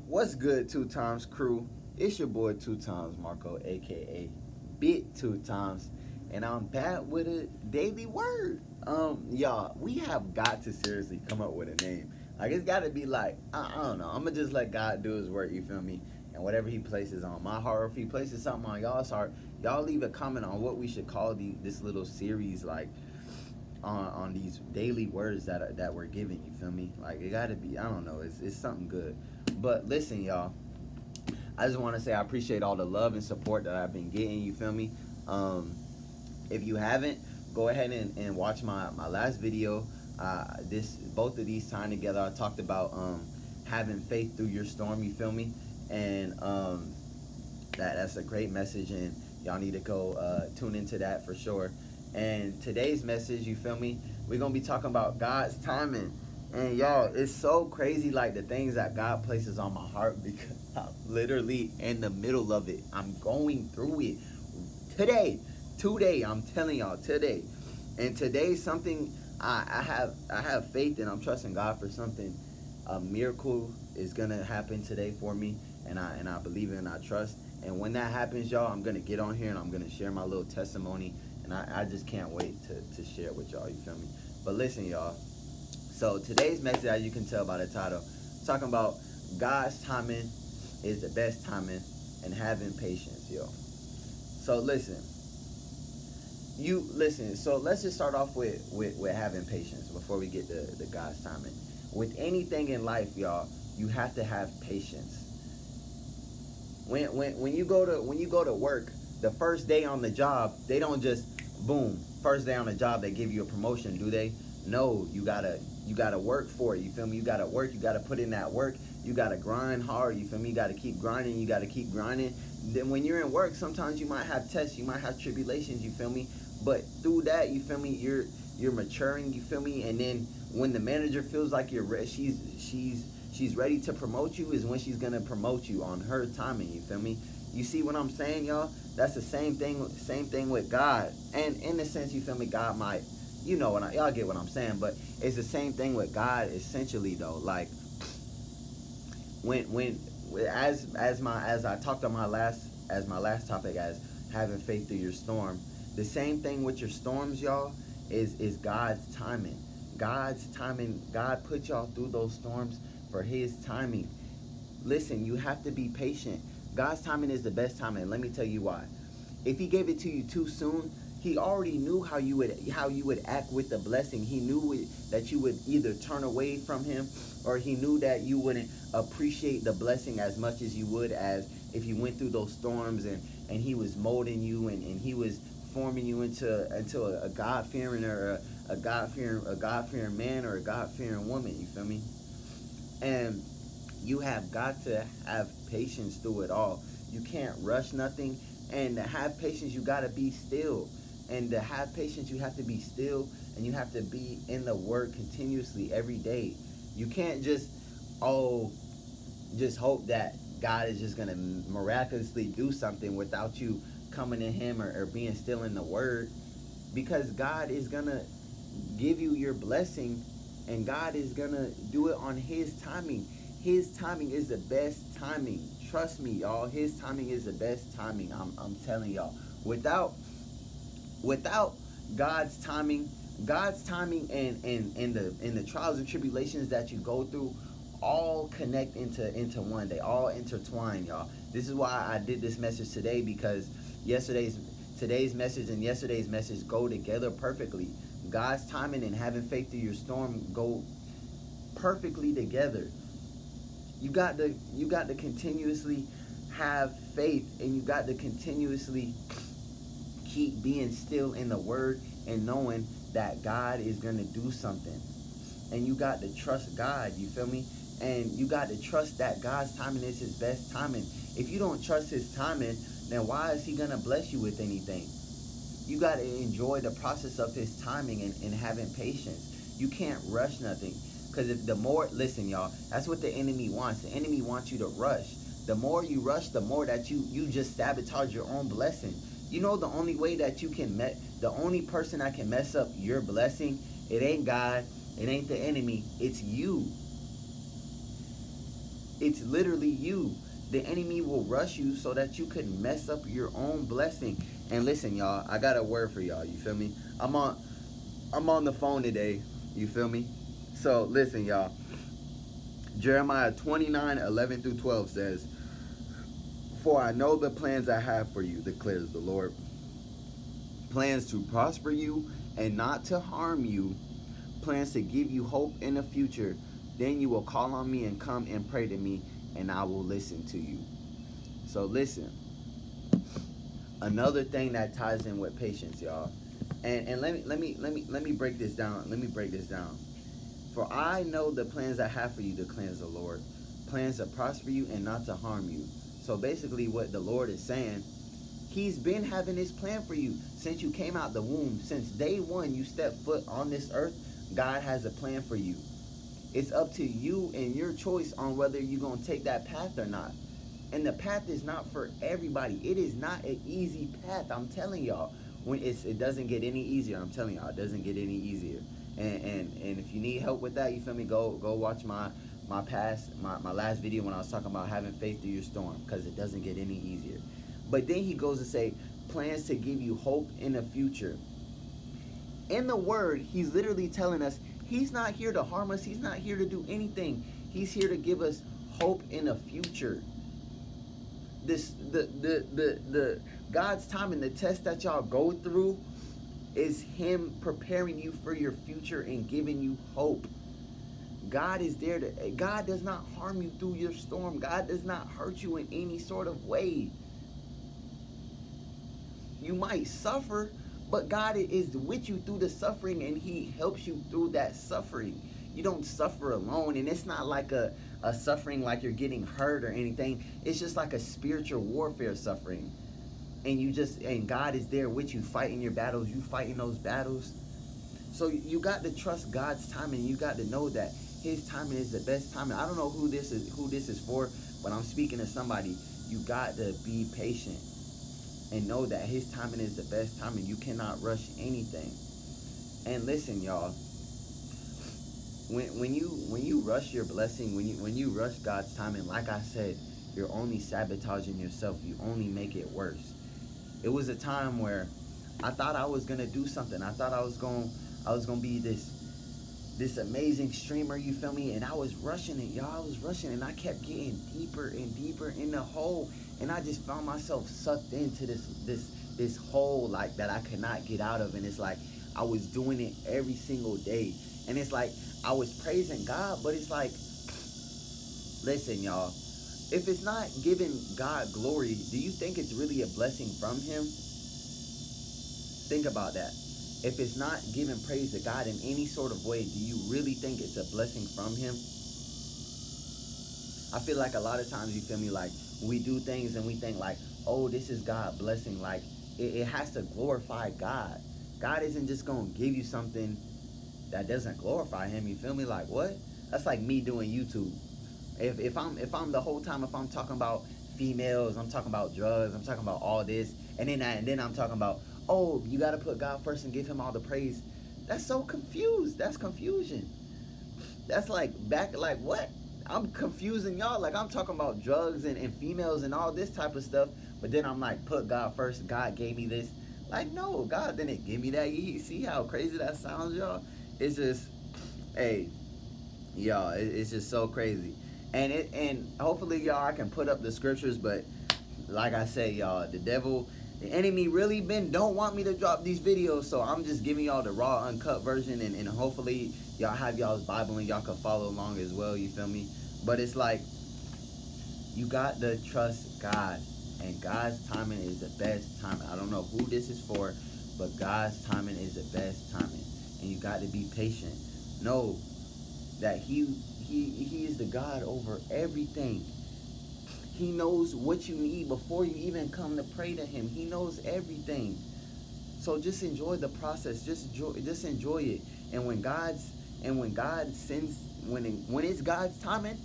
What's good, two times crew? It's your boy two times Marco, aka Bit Two Times, and I'm back with a daily word. Y'all, we have got to seriously come up with a name. Like it's got to be like I don't know. I'm gonna just let God do His work. You feel me? And whatever He places on my heart, or if He places something on y'all's heart, y'all leave a comment on what we should call this little series, like on these daily words that we're giving. You feel me? Like it got to be. I don't know. It's something good. But listen, y'all. I just want to say I appreciate all the love and support that I've been getting. You feel me? Um, if you haven't, go ahead and watch my last video. This both of these tying together. I talked about having faith through your storm. You feel me? And that's a great message, and y'all need to go tune into that for sure. And today's message, you feel me? We're gonna be talking about God's timing. And y'all, it's so crazy, like the things that God places on my heart, because I'm literally in the middle of it. I'm going through it today. I'm telling y'all today, and today something I have faith, and I'm trusting God for something. A miracle is gonna happen today for me, and I believe it and I trust. And when that happens, y'all, I'm gonna get on here and I'm gonna share my little testimony, and I just can't wait to share it with y'all. You feel me? But listen, y'all. So today's message, as you can tell by the title, talking about God's timing is the best timing and having patience, yo. So listen. So let's just start off with having patience before we get to the God's timing. With anything in life, y'all, you have to have patience. When you go to work, the first day on the job, they don't just boom, first day on the job they give you a promotion, do they? No, you gotta work for it. You feel me? You gotta work. You gotta put in that work. You gotta grind hard. You feel me? You gotta keep grinding. You gotta keep grinding. Then when you're in work, sometimes you might have tests. You might have tribulations. You feel me? But through that, you feel me? You're maturing. You feel me? And then when the manager feels like she's ready to promote you, is when she's gonna promote you on her timing. You feel me? You see what I'm saying, y'all? That's the same thing with God. And in a sense, you feel me? God might, y'all get what I'm saying, but it's the same thing with God essentially though. Like when as I talked on my last topic, as having faith through your storm, the same thing with your storms, y'all, is God's timing. God's timing. God put y'all through those storms for His timing. Listen, you have to be patient. God's timing is the best timing, and let me tell you why. If He gave it to you too soon, He already knew how you would act with the blessing. He knew that you would either turn away from Him, or He knew that you wouldn't appreciate the blessing as much as you would as if you went through those storms, and He was molding you, and He was forming you into a God-fearing, or a God-fearing man, or a God-fearing woman. You feel me? And you have got to have patience through it all. You can't rush nothing. And to have patience, you got to be still. And to have patience, you have to be still, and you have to be in the Word continuously every day. You can't just hope that God is just going to miraculously do something without you coming to Him, or being still in the Word. Because God is going to give you your blessing, and God is going to do it on His timing. His timing is the best timing. Trust me, y'all. His timing is the best timing. I'm telling y'all. Without God's timing, and the trials and tribulations that you go through, all connect into one. They all intertwine, y'all. This is why I did this message today, because today's message and yesterday's message go together perfectly. God's timing and having faith through your storm go perfectly together. You got to continuously have faith, and you got to continuously keep being still in the Word and knowing that God is going to do something. And you got to trust God, you feel me? And you got to trust that God's timing is His best timing. If you don't trust His timing, then why is He going to bless you with anything? You got to enjoy the process of His timing, and having patience. You can't rush nothing. Because listen, y'all, that's what the enemy wants. The enemy wants you to rush. The more you rush, the more that you just sabotage your own blessing. You know, the only way that the only person that can mess up your blessing, it ain't God, it ain't the enemy, it's you. It's literally you. The enemy will rush you so that you can mess up your own blessing. And listen, y'all, I got a word for y'all. You feel me? I'm on the phone today. You feel me? So listen, y'all. Jeremiah 29:11-12 says, "For I know the plans I have for you, declares the Lord. Plans to prosper you and not to harm you. Plans to give you hope in the future. Then you will call on me and come and pray to me, and I will listen to you." So listen. Another thing that ties in with patience, y'all. And let me break this down. Let me break this down. For I know the plans I have for you, declares the Lord. Plans to prosper you and not to harm you. So basically what the Lord is saying, he's been having this plan for you since you came out the womb. Since day one you stepped foot on this earth, God has a plan for you. It's up to you and your choice on whether you're going to take that path or not. And the path is not for everybody. It is not an easy path. I'm telling y'all. It doesn't get any easier. I'm telling y'all, it doesn't get any easier. And if you need help with that, you feel me? Go watch my last video when I was talking about having faith through your storm, because it doesn't get any easier. But then he goes to say, plans to give you hope in the future. In the word, he's literally telling us he's not here to harm us. He's not here to do anything. He's here to give us hope in the future. The God's time and the test that y'all go through is him preparing you for your future and giving you hope. God is there God does not harm you through your storm. God does not hurt you in any sort of way. You might suffer, but God is with you through the suffering, and he helps you through that suffering. You don't suffer alone, and it's not like a suffering like you're getting hurt or anything. It's just like a spiritual warfare suffering. And God is there with you, fighting your battles. You fighting those battles. So you got to trust God's timing. You got to know that his timing is the best timing. I don't know who this is for, but I'm speaking to somebody. You got to be patient and know that his timing is the best timing. You cannot rush anything. And listen, y'all, when you rush your blessing, when you rush God's timing, like I said, you're only sabotaging yourself. You only make it worse. It was a time where I thought I was gonna do something. I thought I was gonna be this amazing streamer, you feel me? And I was rushing it, y'all. I was rushing, and I kept getting deeper and deeper in the hole, and I just found myself sucked into this hole like that I could not get out of. And it's like I was doing it every single day, and it's like I was praising God, but it's like, listen, y'all, if it's not giving God glory, do you think it's really a blessing from him? Think about that. If it's not giving praise to God in any sort of way, do you really think it's a blessing from him? I feel like a lot of times, you feel me, like we do things and we think like, oh, this is God blessing. Like it has to glorify God. God isn't just going to give you something that doesn't glorify him. You feel me? Like what? That's like me doing YouTube. If I'm the whole time, if I'm talking about females, I'm talking about drugs, I'm talking about all this, and then I'm talking about, oh, you got to put God first and give him all the praise. That's so confused. That's confusion. That's like what? I'm confusing y'all. Like I'm talking about drugs and females and all this type of stuff, but then I'm like, put God first. God gave me this. Like, no, God didn't give me that. You see how crazy that sounds, y'all? It's just, hey, y'all, it's just so crazy. And hopefully, y'all, I can put up the scriptures, but like I say, y'all, the enemy really don't want me to drop these videos, so I'm just giving y'all the raw, uncut version, and hopefully y'all have y'all's Bible and y'all can follow along as well, you feel me? But it's like, you got to trust God, and God's timing is the best timing. I don't know who this is for, but God's timing is the best timing, and you got to be patient. Know that he is the God over everything. He knows what you need before you even come to pray to him. He knows everything. So just enjoy the process. Just enjoy it. And when God sends, when it's God's timing,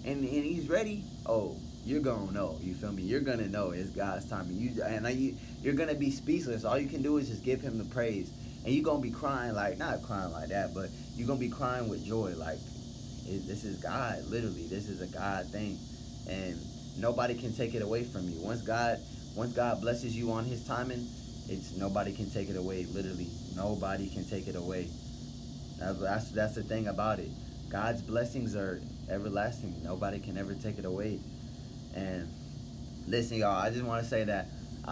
and he's ready, oh, you're gonna know. You feel me? You're gonna know it's God's timing. You're gonna be speechless. All you can do is just give him the praise, and you're gonna be crying, like, not crying like that, but you're gonna be crying with joy, like, This is God, literally. This is a God thing, and nobody can take it away from you. Once God blesses you on His timing, it's nobody can take it away. Literally, nobody can take it away. That's the thing about it. God's blessings are everlasting. Nobody can ever take it away. And listen, y'all, I just want to say that